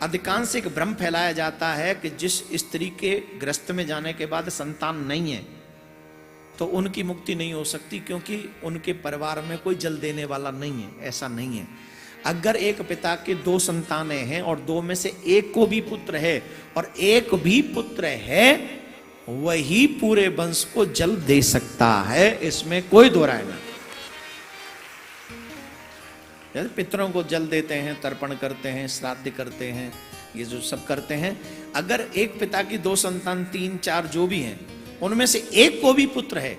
अधिकांश एक भ्रम फैलाया जाता है कि जिस स्त्री के गृहस्थ में जाने के बाद संतान नहीं है तो उनकी मुक्ति नहीं हो सकती, क्योंकि उनके परिवार में कोई जल देने वाला नहीं है। ऐसा नहीं है। अगर एक पिता के 2 संतानें हैं और 2 में से एक को भी पुत्र है और एक भी पुत्र है, वही पूरे वंश को जल दे सकता है, इसमें कोई दो राय नहीं। पितरों को जल देते हैं, तर्पण करते हैं, श्राद्ध करते हैं, ये जो सब करते हैं, अगर एक पिता की 2 संतान 3 4 जो भी हैं, उनमें से एक को भी पुत्र है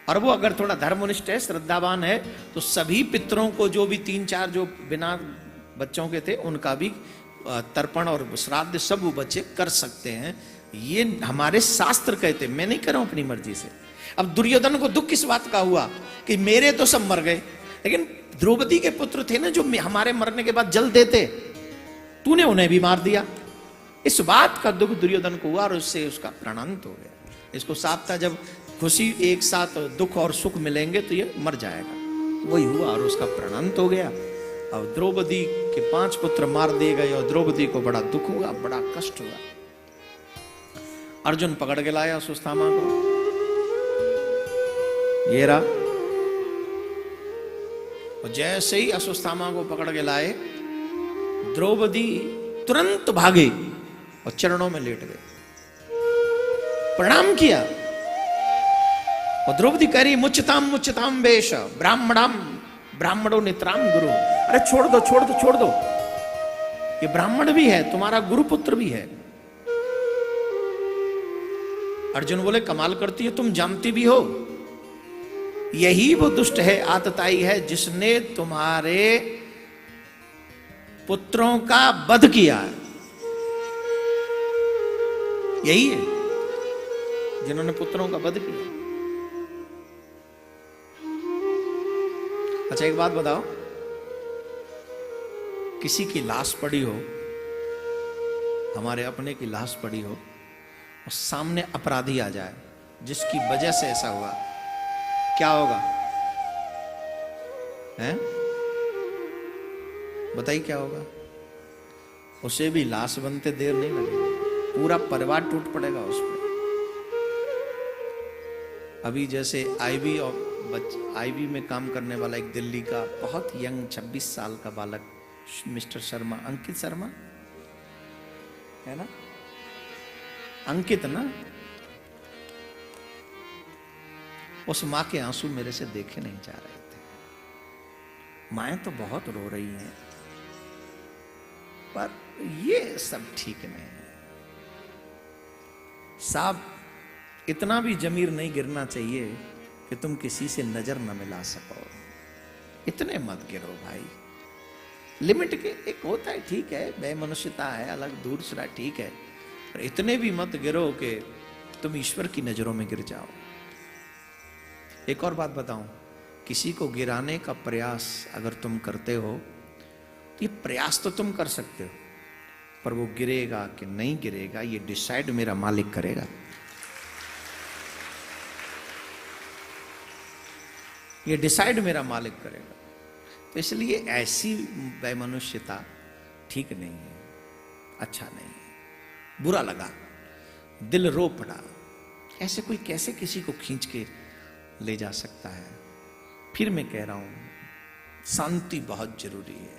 और वो अगर थोड़ा धर्मनिष्ठ है, श्रद्धावान है, तो सभी पितरों को, जो भी 3 4 जो बिना बच्चों के थे, उनका भी तर्पण और श्राद्ध सब वो बच्चे कर सकते हैं। ये हमारे शास्त्र कहते, मैं नहीं कर रहा हूं अपनी मर्जी से। अब दुर्योधन को दुख किस बात का हुआ कि मेरे तो सब मर गए, लेकिन द्रौपदी के पुत्र थे ना जो हमारे मरने के बाद जल देते, तूने उन्हें भी मार दिया। इस बात का दुख दुर्योधन को हुआ और उससे उसका प्राणांत हो गया। इसको साफ था, जब खुशी एक साथ दुख और सुख मिलेंगे तो ये मर जाएगा। वही हुआ और उसका प्राणांत हो गया। अब द्रौपदी के 5 पुत्र मार दिए गए और द्रौपदी को बड़ा दुख हुआ, बड़ा कष्ट हुआ। अर्जुन पकड़ के लाया सुस्थामा को, ये रहा, और जैसे ही अश्वस्थामा को पकड़ के लाए, द्रौपदी तुरंत भागे और चरणों में लेट गए, प्रणाम किया। और द्रौपदी कह रही, मुच्यताम वेश ब्राह्मणों नितराम गुरु। अरे छोड़ दो छोड़ दो छोड़ दो, ये ब्राह्मण भी है, तुम्हारा गुरुपुत्र भी है। अर्जुन बोले, कमाल करती है, तुम जानती भी हो, यही वो दुष्ट है, आतताई है, जिसने तुम्हारे पुत्रों का वध किया है। यही है जिन्होंने पुत्रों का वध किया। अच्छा एक बात बताओ, किसी की लाश पड़ी हो, हमारे अपने की लाश पड़ी हो, और सामने अपराधी आ जाए जिसकी वजह से ऐसा हुआ, क्या होगा? हैं? बताइए क्या होगा? उसे भी लाश बनते देर नहीं लगेगी, पूरा परिवार टूट पड़ेगा उस पर। अभी जैसे आईवी में काम करने वाला एक दिल्ली का बहुत यंग 26 साल का बालक, मिस्टर शर्मा, अंकित शर्मा है ना, अंकित ना, उस मां के आंसू मेरे से देखे नहीं जा रहे थे। माएं तो बहुत रो रही हैं, पर ये सब ठीक नहीं है साहब। इतना भी जमीर नहीं गिरना चाहिए कि तुम किसी से नजर न मिला सको। इतने मत गिरो भाई, लिमिट के एक होता है, ठीक है, बेमनुष्यता है, अलग दूर से ठीक है, पर इतने भी मत गिरो कि तुम ईश्वर की नजरों में गिर जाओ। एक और बात बताऊं, किसी को गिराने का प्रयास अगर तुम करते हो, तो ये प्रयास तो तुम कर सकते हो, पर वो गिरेगा कि नहीं गिरेगा ये डिसाइड मेरा मालिक करेगा। ये डिसाइड मेरा मालिक करेगा। तो इसलिए ऐसी बेमनुष्यता ठीक नहीं है, अच्छा नहीं है, बुरा लगा, दिल रो पड़ा। ऐसे कोई कैसे किसी को खींच के ले जा सकता है? फिर मैं कह रहा हूं, शांति बहुत जरूरी है।